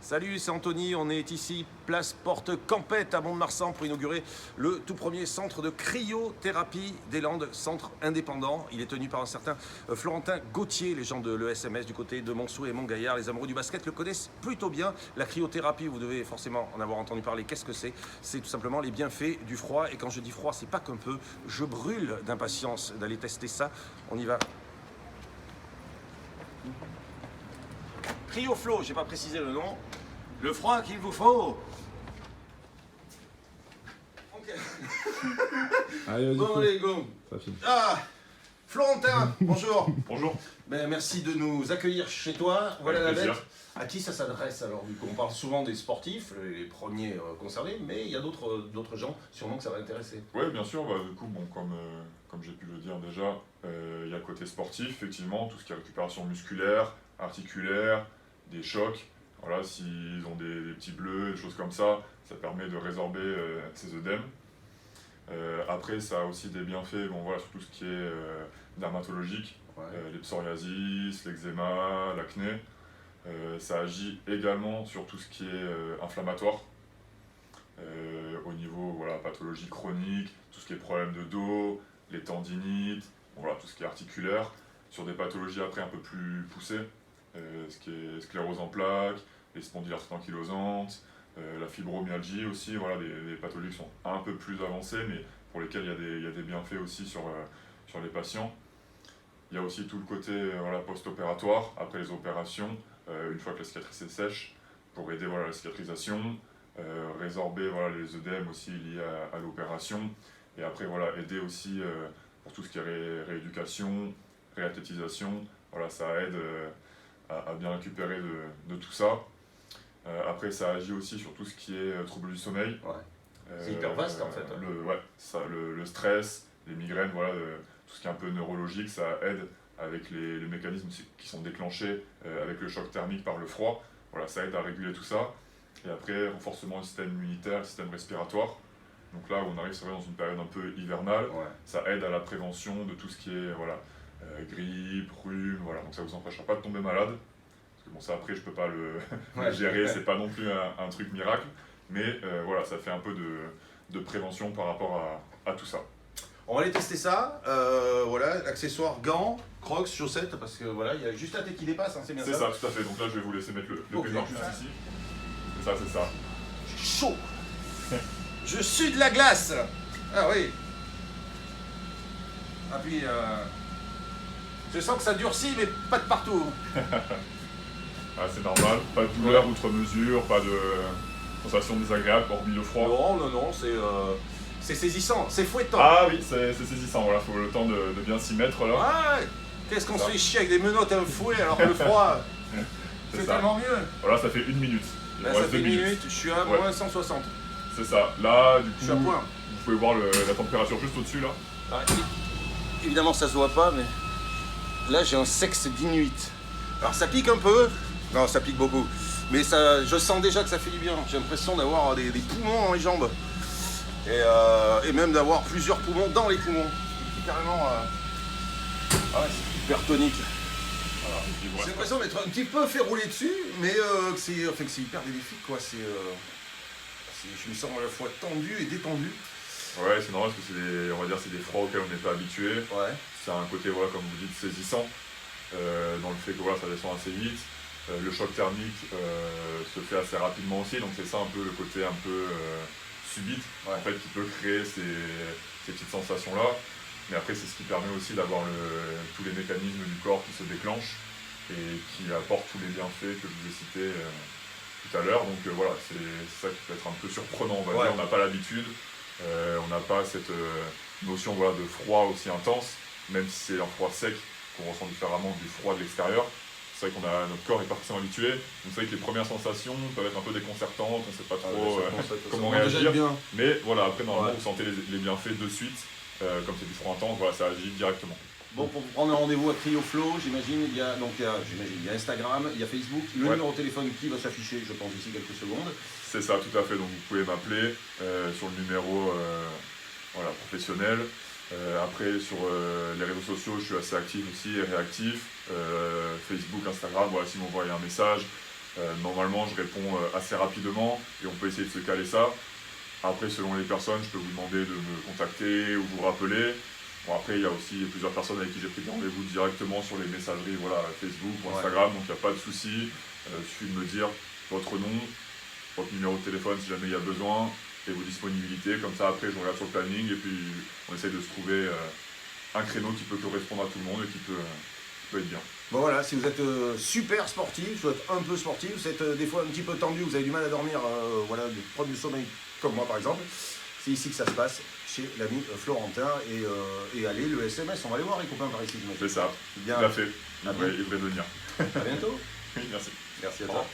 Salut, c'est Anthony, on est ici, place Porte Campette à Mont-de-Marsan pour inaugurer le tout premier centre de cryothérapie des Landes, centre indépendant. Il est tenu par un certain Florentin Gauthier, les gens de l'ESMS du côté de Montsou et Montgaillard. Les amoureux du basket le connaissent plutôt bien. La cryothérapie, vous devez forcément en avoir entendu parler. Qu'est-ce que c'est? C'est tout simplement les bienfaits du froid. Et quand je dis froid, c'est pas qu'un peu. Je brûle d'impatience d'aller tester ça. On y va. CryoFlow, j'ai pas précisé le nom. Le froid qu'il vous faut. Ok. Allez, vas-y, Bon, allez, go. ça filme. Ah, Florentin, bonjour. Bonjour. Ben, merci de nous accueillir chez toi. Voilà la Avec bête. plaisir. À qui ça s'adresse alors? Vu qu'on parle souvent des sportifs, les premiers concernés, mais il y a d'autres gens sûrement que ça va intéresser. Oui, bien sûr. Du coup, bon, comme j'ai pu le dire déjà, il y a le côté sportif, effectivement, tout ce qui est récupération musculaire, articulaire, des chocs. Voilà, s'ils ont des petits bleus, des choses comme ça permet de résorber ces œdèmes. Après, ça a aussi des bienfaits bon, voilà, sur tout ce qui est dermatologique, Ouais. les psoriasis, l'eczéma, l'acné. Ça agit également sur tout ce qui est inflammatoire, au niveau voilà, pathologie chronique, tout ce qui est problème de dos, les tendinites, bon, voilà, tout ce qui est articulaire, sur des pathologies après un peu plus poussées, ce qui est sclérose en plaques, les spondylarthrite ankylosantes, la fibromyalgie aussi, voilà, des pathologies qui sont un peu plus avancées, mais pour lesquelles il y a des bienfaits aussi sur les patients. Il y a aussi tout le côté voilà, post-opératoire, après les opérations, une fois que la cicatrice est sèche, pour aider voilà, la cicatrisation, résorber voilà, les œdèmes aussi liés à l'opération, et après voilà, aider aussi pour tout ce qui est rééducation, réathlétisation, voilà, ça aide à bien récupérer de tout ça. Après ça agit aussi sur tout ce qui est troubles du sommeil. Ouais. C'est hyper vaste, en fait, hein. Le stress, les migraines, voilà, tout ce qui est un peu neurologique, ça aide avec les mécanismes qui sont déclenchés avec le choc thermique par le froid. Voilà, ça aide à réguler tout ça. Et après, renforcement du système immunitaire, du système respiratoire. Donc là, on arrive c'est vrai, dans une période un peu hivernale, Ouais. ça aide à la prévention de tout ce qui est voilà, grippe, rhume, voilà. Donc ça vous empêchera pas de tomber malade. Parce que bon, ça après, je peux pas le Ouais. gérer, c'est pas non plus un truc miracle. Mais voilà, ça fait un peu de prévention par rapport à tout ça. On va aller tester ça. Voilà, accessoires, gants, crocs, chaussettes, parce que voilà, il y a juste la tête qui dépasse, hein, c'est bien ça. C'est ça, tout à fait. Donc là, je vais vous laisser mettre le Ok. peignoir juste ici. C'est ça. J'ai chaud. Je suis de la glace. Ah oui. Ah puis, je sens que ça durcit, mais pas de partout. Ah, c'est normal, pas de douleur outre mesure, pas de sensation désagréable, hormis le froid. Non, c'est saisissant, c'est fouettant. Ah oui, c'est saisissant, voilà, faut le temps de bien s'y mettre là. Ouais. Qu'est-ce qu'on Ça. se fait chier avec des menottes et un fouet alors que le froid, C'est c'est ça. tellement mieux. Voilà, ça fait 1 minute. Il Là, me ça reste fait 2 une minutes. minute, je suis à Ouais. moins 160. C'est ça. Là, du Je suis à coup, point. vous pouvez voir la température juste au-dessus là. Ah, évidemment, ça se voit pas, mais là, j'ai un sexe d'Inuit. Alors, ça pique un peu. Non, ça pique beaucoup. Mais ça, je sens déjà que ça fait du bien. J'ai l'impression d'avoir des poumons dans les jambes. Et même d'avoir plusieurs poumons dans les poumons. C'est carrément. Ah ouais, c'est hyper tonique. Voilà. Et puis, J'ai voilà. l'impression d'être un petit peu fait rouler dessus, mais que c'est hyper bénéfique, quoi. Je me sens à la fois tendu et détendu. Ouais, c'est normal parce que on va dire, c'est des froids auxquels on n'est pas habitué. Ouais. C'est un côté, voilà, comme vous dites, saisissant, dans le fait que voilà, ça descend assez vite. Le choc thermique se fait assez rapidement aussi, donc c'est ça un peu le côté un peu subite, Ouais. en fait, qui peut créer ces petites sensations-là. Mais après, c'est ce qui permet aussi d'avoir tous les mécanismes du corps qui se déclenchent et qui apportent tous les bienfaits que je vous ai cités tout à l'heure. Donc voilà, c'est ça qui peut être un peu surprenant, on va Ouais. dire. On n'a pas l'habitude, on n'a pas cette notion voilà, de froid aussi intense, même si c'est un froid sec qu'on ressent différemment du froid de l'extérieur. C'est vrai notre corps n'est pas forcément habitué, donc c'est vrai que les premières sensations peuvent être un peu déconcertantes, on ne sait pas trop comment réagir. Bien. Mais voilà, après normalement Ouais. vous sentez les bienfaits de suite, comme c'est du froid intense, voilà, ça agit directement. Bon, pour prendre un rendez-vous à CryoFlow, j'imagine, il y a Instagram, il y a Facebook, le Ouais. numéro de téléphone qui va s'afficher, je pense, d'ici quelques secondes. C'est ça, tout à fait, donc vous pouvez m'appeler sur le numéro voilà, professionnel. Après sur les réseaux sociaux, je suis assez actif aussi et réactif. Facebook, Instagram, voilà, si vous m'envoyez un message, Normalement, je réponds assez rapidement et on peut essayer de se caler ça. Après, selon les personnes, je peux vous demander de me contacter ou vous rappeler. Bon, après, il y a aussi plusieurs personnes avec qui j'ai pris des rendez-vous directement sur les messageries, voilà, Facebook ou Instagram, donc il n'y a pas de souci. Il suffit de me dire votre nom, votre numéro de téléphone si jamais il y a besoin, et vos disponibilités. Comme ça, après, je regarde sur le planning et puis on essaye de se trouver un créneau qui peut correspondre à tout le monde et qui peut être bien. Bon voilà, si vous êtes super sportif, vous êtes un peu sportif, vous êtes des fois un petit peu tendu, vous avez du mal à dormir, voilà, des problèmes de sommeil comme moi par exemple, c'est ici que ça se passe, chez l'ami Florentin, et allez, le SMS, on va aller voir les copains par ici. C'est ça, bien. tout à fait, il devrait venir. À bientôt. Oui, merci. Merci à toi.